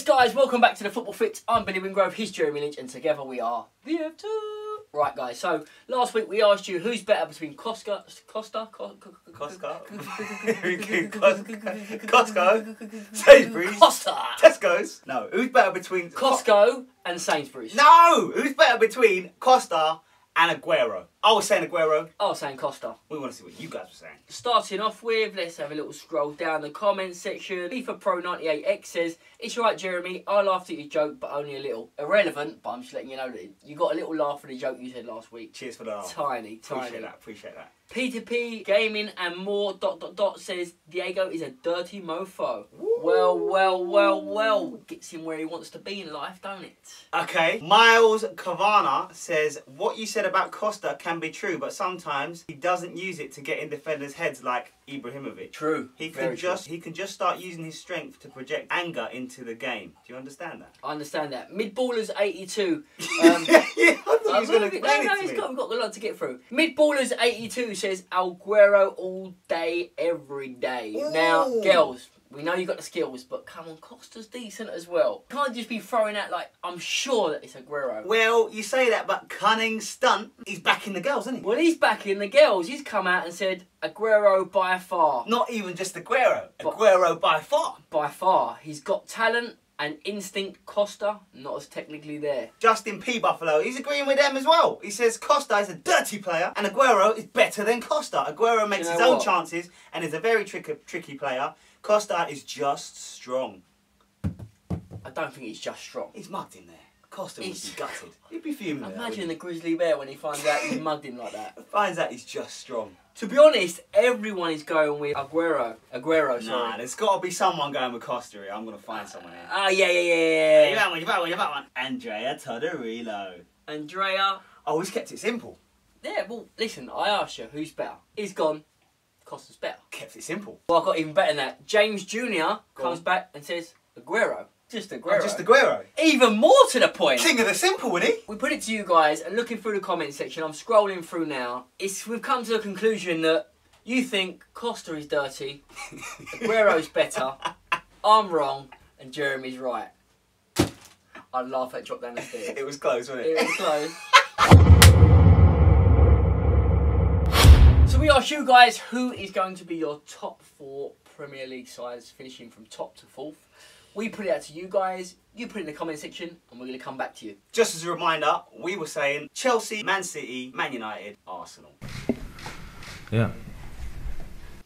guys, welcome back to the Football Fix. I'm Billy Wingrove, he's Jeremy Lynch, and together we are the F2. Right guys, so last week we asked you who's better between Costa, Sainsbury's, Costa, Tesco's. No, who's better between Costco and Sainsbury's? No, who's better between Costa and Aguero? I was saying Aguero. I was saying Costa. We want to see what you guys were saying. Starting off with, let's have a little scroll down the comments section. FIFA Pro 98X says, "It's right, Jeremy. I laughed at your joke, but only a little. Irrelevant, but I'm just letting you know that you got a little laugh at the joke you said last week." Cheers for the laugh. Tiny. Appreciate that. P2P Gaming and more ... says Diego is a dirty mofo. Woo. Well. Gets him where he wants to be in life, don't it? Okay. Miles Cavana says, what you said about Costa can be true, but sometimes he doesn't use it to get in defenders' heads like Ibrahimovic. True. He can just start using his strength to project anger into the game. Do you understand that? I understand that. Midballers 82. I thought he was going to explain it to me. We've got a lot to get through. Midballers 82 says Aguero all day, every day. Ooh. Now, girls, we know you got the skills, but come on, Costa's decent as well. Can't just be throwing out like, I'm sure that it's Aguero. Well, you say that, but cunning stunt. He's backing the girls, isn't he? Well, he's backing the girls. He's come out and said Aguero by far. Not even just Aguero. Aguero by far. By far. He's got talent and instinct. Costa, not as technically there. Justin P. Buffalo, he's agreeing with them as well. He says Costa is a dirty player and Aguero is better than Costa. Aguero makes his own chances and is a very tricky player. Costa is just strong. I don't think he's just strong. He's mugged in there. Costa would be gutted. He'd be fuming. Imagine the grizzly bear when he finds out he's mugged him like that. Finds out he's just strong. To be honest, everyone is going with Aguero. Sorry. Nah, there's got to be someone going with Costa here. I'm going to find someone here. Ah, yeah. You got one. Andrea Todorilo. Andrea. Oh, he's kept it simple. Yeah, well, listen, I asked you, who's better? He's gone. Costa's better. Kept it simple. Well, I got even better than that. James Jr. comes back and says, Aguero. Just Aguero. Oh, just Aguero. Even more to the point. King of the simple, isn't he? We put it to you guys, and looking through the comment section, I'm scrolling through now. We've come to the conclusion that you think Costa is dirty, Aguero's better, I'm wrong, and Jeremy's right. I'd laugh at drop down the stairs. It was close, wasn't it? It was close. So we asked you guys who is going to be your top 4 Premier League sides, finishing from top to 4th. We put it out to you guys, you put it in the comment section, and we're going to come back to you. Just as a reminder, we were saying Chelsea, Man City, Man United, Arsenal. Yeah.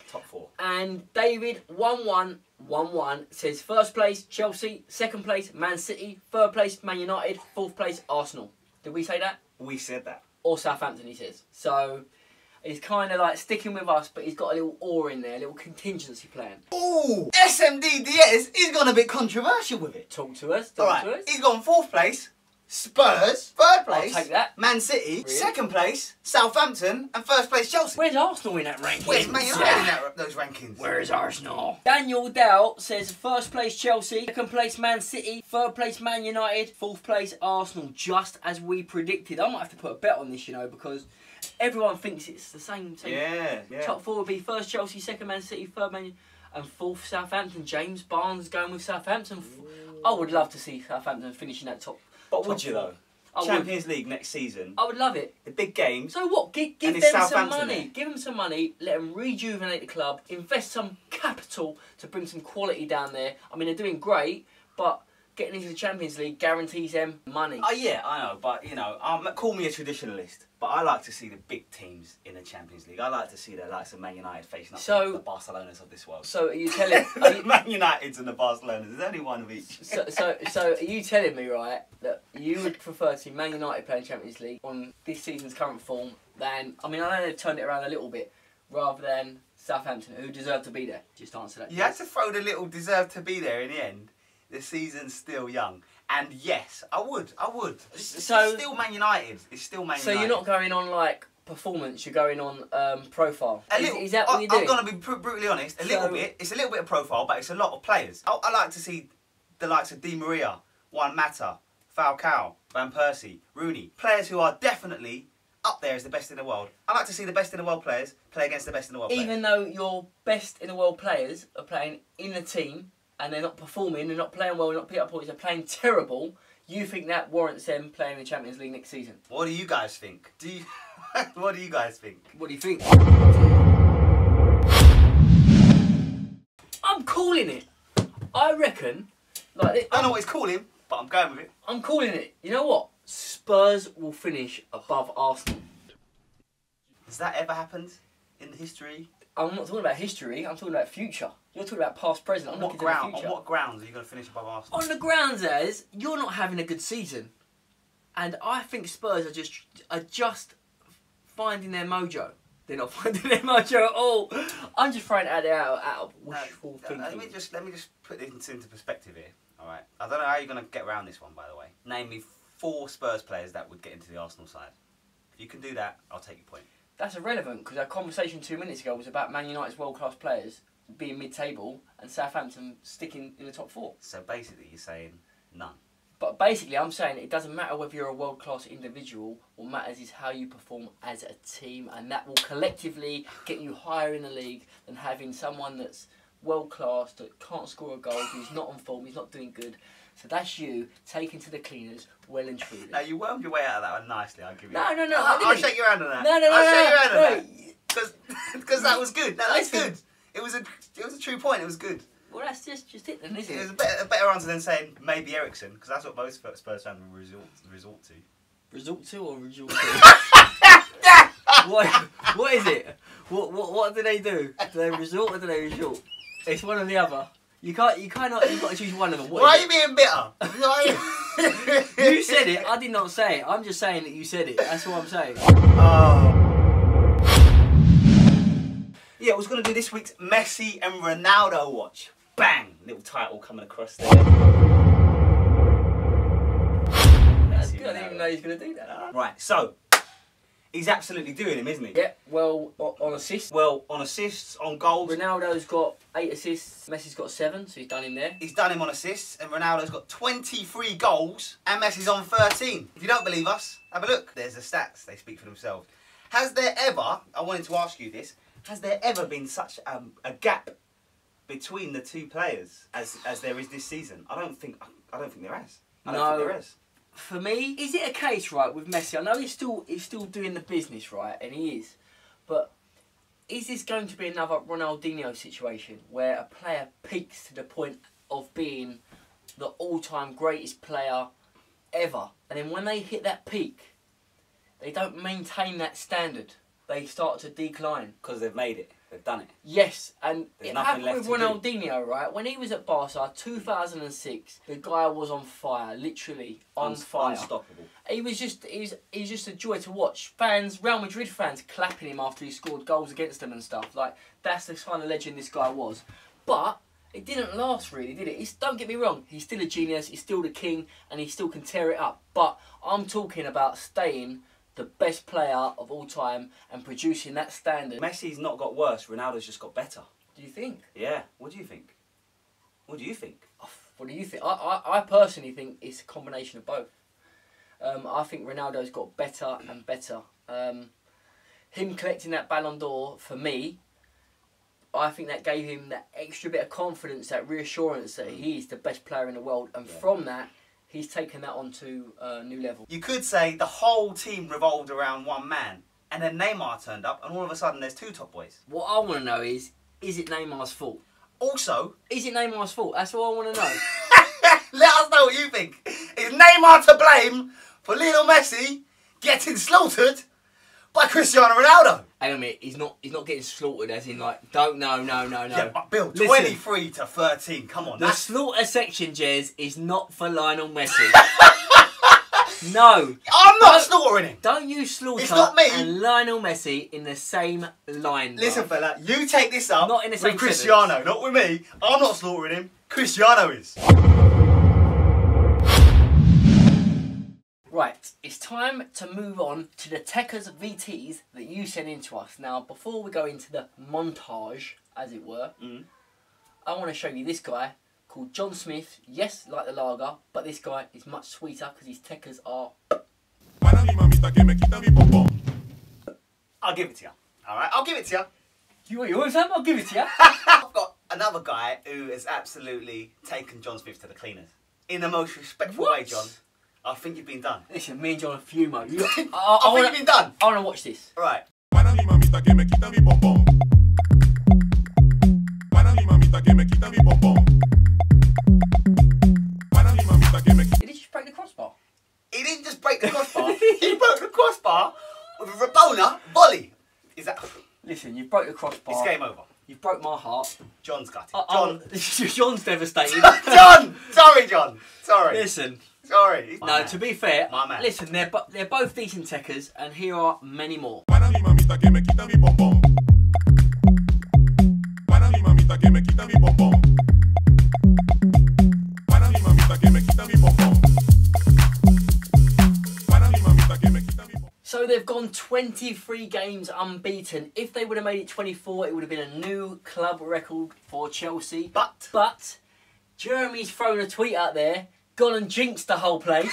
Top 4. And David, 1111, says first place, Chelsea, second place, Man City, third place, Man United, fourth place, Arsenal. Did we say that? We said that. Or Southampton, he says. So he's kind of like sticking with us, but he's got a little oar in there, a little contingency plan. Ooh, SMD Diaz, he's gone a bit controversial with it. Talk to us, to us. He's gone 4th place, Spurs, 3rd place, I'll take that. Man City, Really? 2nd place, Southampton, and 1st place, Chelsea. Where's Arsenal in that ranking? Where's Man United in those rankings? Where is Arsenal? Daniel Dow says first place Chelsea, second place Man City, third place Man United, fourth place Arsenal, just as we predicted. I might have to put a bet on this, you know, because everyone thinks it's the same. Yeah. Top 4 would be first Chelsea, second Man City, third Man and fourth Southampton. James Barnes going with Southampton. I would love to see Southampton finishing that top. But would you though? I Champions League next season. I would love it. The big games. So what? Give them some money. Give them some money. Let them rejuvenate the club. Invest some capital to bring some quality down there. I mean, they're doing great, but getting into the Champions League guarantees them money. Oh yeah, I know, but you know, call me a traditionalist, but I like to see the big teams in the Champions League. I like to see the likes of Man United facing up to the Barcelonas of this world. So are you telling Man United's and the Barcelonas? There's only one of each. So are you telling me, right, that you would prefer to see Man United playing Champions League on this season's current form than, I mean, I know they've turned it around a little bit, rather than Southampton, who deserve to be there? Just answer that. You had to throw the little deserve to be there in the end. The season's still young. And yes, I would. It's still Man United. It's still Man United. So you're not going on like performance, you're going on profile. Is that what you're doing? I'm going to be brutally honest, a little bit. It's a little bit of profile, but it's a lot of players. I like to see the likes of Di Maria, Juan Mata, Falcao, Van Persie, Rooney. Players who are definitely up there as the best in the world. I like to see the best in the world players play against the best in the world players. Even though your best in the world players are playing in the team and they're not performing, they're not playing well, they're not picking up points, they're playing terrible, you think that warrants them playing in the Champions League next season? What do you guys think? What do you guys think? What do you think? I'm calling it. I reckon. Like, I don't know what he's calling, but I'm going with it. I'm calling it. You know what? Spurs will finish above Arsenal. Has that ever happened in history? I'm not talking about history, I'm talking about future. You're talking about past, present, I'm looking to the future. On what grounds are you going to finish above Arsenal? On the grounds as you're not having a good season. And I think Spurs are just finding their mojo. They're not finding their mojo at all. I'm just throwing it out of wishful thinking. Let me just put this into perspective here. Alright. I don't know how you're going to get around this one, by the way. Name me 4 Spurs players that would get into the Arsenal side. If you can do that, I'll take your point. That's irrelevant because our conversation 2 minutes ago was about Man United's world-class players being mid-table and Southampton sticking in the top 4. So basically you're saying none. But basically I'm saying it doesn't matter whether you're a world-class individual, what matters is how you perform as a team, and that will collectively get you higher in the league than having someone that's world-class, that can't score a goal, who's not on form, he's not doing good. So that's you taken to the cleaners, well and truly. Now you wormed your way out of that one nicely. I'll give you. No. I'll shake your hand on that. No. I'll shake your hand on that. Because that was good. No, that's good. It was a true point. It was good. Well, that's just it then, isn't it? It was a better answer than saying maybe Ericsson, because that's what most Spurs fans will resort to. Resort to or resort to? What is it? What do they do? Do they resort or do they resort? It's one or the other. You've got to choose one of them. Why are you being bitter? You said it, I did not say it. I'm just saying that you said it. That's what I'm saying. Yeah, I was going to do this week's Messi and Ronaldo watch. Bang! Little title coming across there. That's good, I didn't even know he was going to do that. Right, so, he's absolutely doing him, isn't he? Yeah, well, on assists. Well, on assists, on goals. Ronaldo's got 8 assists, Messi's got 7, so he's done him there. He's done him on assists, and Ronaldo's got 23 goals, and Messi's on 13. If you don't believe us, have a look. There's the stats, they speak for themselves. Has there ever, I wanted to ask you this, has there ever been such a gap between the two players as there is this season? I don't think there has. I don't think there is. For me, is it a case, right, with Messi? I know he's still doing the business, right, and he is. But is this going to be another Ronaldinho situation where a player peaks to the point of being the all-time greatest player ever, and then when they hit that peak, they don't maintain that standard? They start to decline. Because they've made it. They've done it. Yes, and There's it nothing happened with left to Ronaldinho, right? When he was at Barca, 2006, the guy was on fire, literally on fire. Unstoppable. He was just a joy to watch. Fans, Real Madrid fans, clapping him after he scored goals against them and stuff. Like, that's the kind of legend this guy was. But it didn't last really, did it? Don't get me wrong, he's still a genius, he's still the king, and he still can tear it up. But I'm talking about staying the best player of all time and producing that standard. Messi's not got worse, Ronaldo's just got better. Do you think? Yeah. What do you think? What do you think? What do you think? I personally think it's a combination of both. I think Ronaldo's got better and better. Him collecting that Ballon d'Or, for me, I think that gave him that extra bit of confidence, that reassurance that he is the best player in the world. And from that, he's taken that on to a new level. You could say the whole team revolved around one man, and then Neymar turned up, and all of a sudden there's 2 top boys. What I want to know is it Neymar's fault? Also, is it Neymar's fault? That's what I want to know. Let us know what you think. Is Neymar to blame for Lionel Messi getting slaughtered by Cristiano Ronaldo? Hang on a minute, he's not getting slaughtered as in like, no. Yeah, but Bill, Listen, 23 to 13, come on. The slaughter section, Jez, is not for Lionel Messi. No. I'm not slaughtering him. Don't you slaughter it's not me. and Lionel Messi in the same line. Listen, fella, you take this up not in the same with Cristiano, sentence. not with me. I'm not slaughtering him. Cristiano is. Right, it's time to move on to the Techers VTs that you sent in to us. Now, before we go into the montage, as it were, I want to show you this guy called John Smith. Yes, like the lager, but this guy is much sweeter because his Techers are... I'll give it to you. Alright, I'll give it to you. You want some? I'll give it to you. I've got Another guy who has absolutely taken John Smith to the cleaners. In the most respectful way, John. I think you've been done. Listen, me and John are fumo. I think you've been done. I want to watch this. Right. Did he just break the crossbar? He didn't just break the crossbar. He broke the crossbar with a Rabona volley. Is that... Listen, you've broke the crossbar. It's game over. You've broke my heart. John's gutted. John's devastated. John! Sorry, John. Sorry. Listen. Sorry. No, to be fair, my man. Listen, they're both decent techers, and here are many more. So they've gone 23 games unbeaten. If they would have made it 24, it would have been a new club record for Chelsea. But Jeremy's thrown a tweet out there, gone and jinxed the whole place.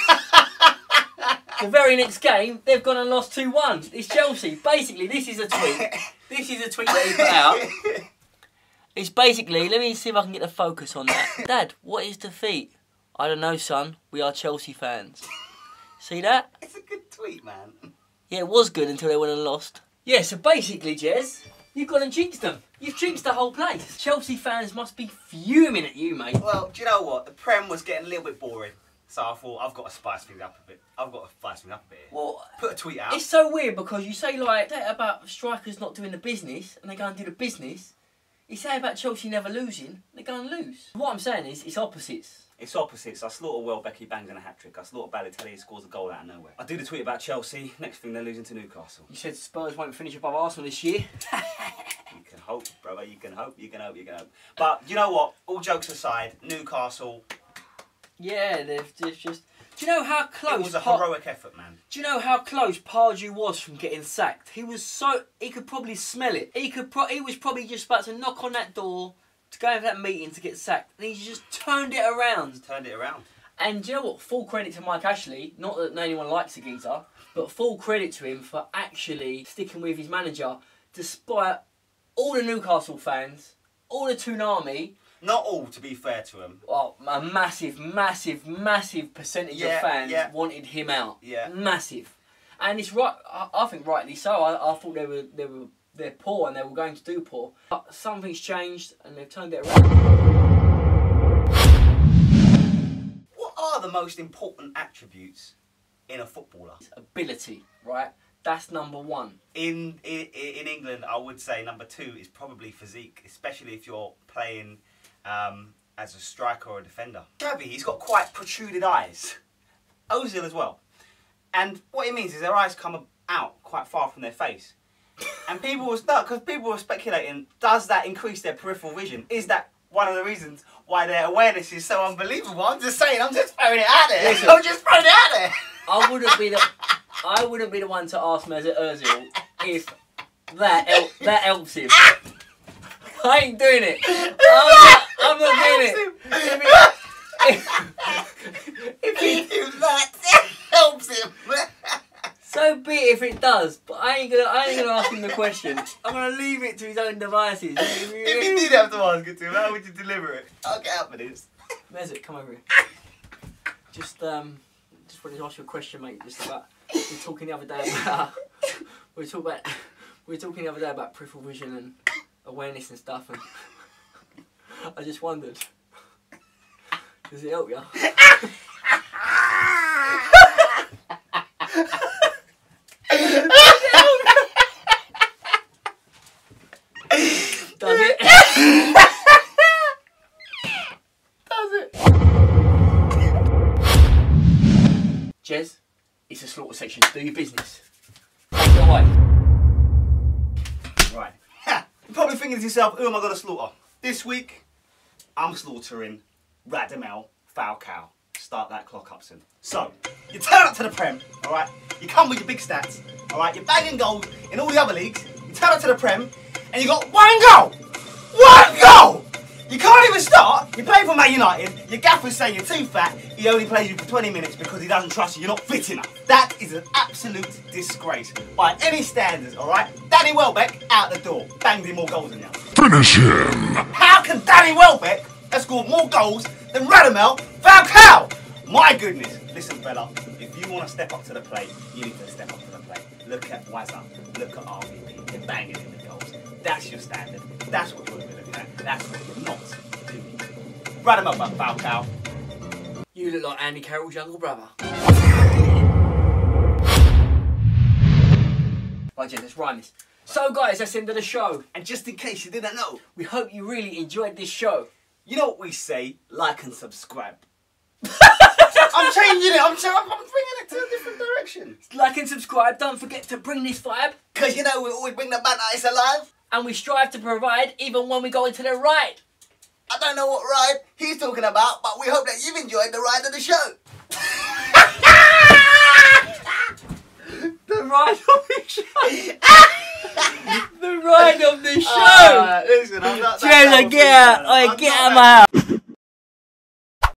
The very next game, they've gone and lost 2-1. It's Chelsea. Basically, this is a tweet. This is a tweet that he put out. It's basically, let me see if I can get the focus on that. Dad, what is defeat? I don't know, son. We are Chelsea fans. See that? It's a good tweet, man. Yeah, it was good until they went and lost. Yeah, so basically, Jez, you've gone and jinxed them. You've jinxed the whole place. Chelsea fans must be fuming at you, mate. Well, do you know what? The Prem was getting a little bit boring. So I thought, I've got to spice things up a bit. Well, put a tweet out. It's so weird because you say like that about strikers not doing the business, and they go and do the business. You say about Chelsea never losing, they go and lose. What I'm saying is, it's opposites. It's opposites. I slaughter Welbeck, he bangs in a hat-trick. I slaughter Balotelli, he scores a goal out of nowhere. I do the tweet about Chelsea, next thing they're losing to Newcastle. You said Spurs won't finish above Arsenal this year. You can hope, brother, you can hope. But, you know what? All jokes aside, Newcastle... Yeah, they've just... Do you know how close... It was a heroic effort, man. Do you know how close Pardew was from getting sacked? He was so... He could probably smell it. He was probably just about to knock on that door to go into that meeting to get sacked. And he just turned it around. And do you know what? Full credit to Mike Ashley. Not that anyone likes a geezer, but full credit to him for actually sticking with his manager despite all the Newcastle fans, all the Toonami... Not all, to be fair to him. Well, a massive percentage of fans wanted him out. Yeah. Massive. And it's right. I think rightly so. I thought they're poor and they were going to do poor. But something's changed and they've turned it around. What are the most important attributes in a footballer? Ability, right? That's number one. In England, I would say number two is probably physique, especially if you're playing as a striker or a defender. Xavi, he's got quite protruded eyes. Ozil as well. And what it means is their eyes come out quite far from their face. And people were speculating, does that increase their peripheral vision? Is that one of the reasons why their awareness is so unbelievable? I'm just saying, I'm just throwing it out there. Listen, I'm just throwing it out there. I wouldn't be the one to ask Mesut Ozil if that helps him. I ain't doing it. I'm not doing it. If that helps him. So be it if it does, but I ain't gonna ask him the question. I'm gonna leave it to his own devices. If you did have to ask it to him, how would you deliver it? I'll get up for this. Mesut, come over here. Just wanted to ask you a question, mate. Just about we were talking the other day about peripheral vision and awareness and stuff, and I just wondered, does it help you? Does it? Does it? Jez, it's a slaughter section. Do your business. Go away. Right. You're probably thinking to yourself, who am I going to slaughter? This week, I'm slaughtering Radamel Falcao. Start that clock up soon. So, you turn up to the Prem, alright? You come with your big stats, alright? You're banging goals in all the other leagues. You turn up to the Prem, and you got one goal! One goal! You can't even start. You play for Man United. Your gaffer's saying you're too fat. He only plays you for 20 minutes because he doesn't trust you. You're not fit enough. That is an absolute disgrace by any standards, alright? Danny Welbeck out the door. Banged in more goals than you. Finish him! How can Danny Welbeck have scored more goals than Radamel Falcao? My goodness. Listen, fella, if you want to step up to the plate, you need to step up to the plate. Look at Wazza. Look at RVP. They're banging in the goals. That's your standard. That's what you're looking at. That's what you're not doing. Radamel Falcao. You look like Andy Carroll's younger brother. Right, Jen, let's rhyme this. So, guys, that's the end of the show. And just in case you didn't know, We hope you really enjoyed this show. you know what we say? Like and subscribe. I'm changing it. I'm bringing it to a different direction. Like and subscribe. Don't forget to bring this vibe. Because you know we always bring the bad ice alive. And we strive to provide even when we go into the ride. I don't know what ride he's talking about, but we hope that you've enjoyed the ride of the show. The ride of the show. The ride of the show. Listen, I'm not. Jen, get out. Get out of my house.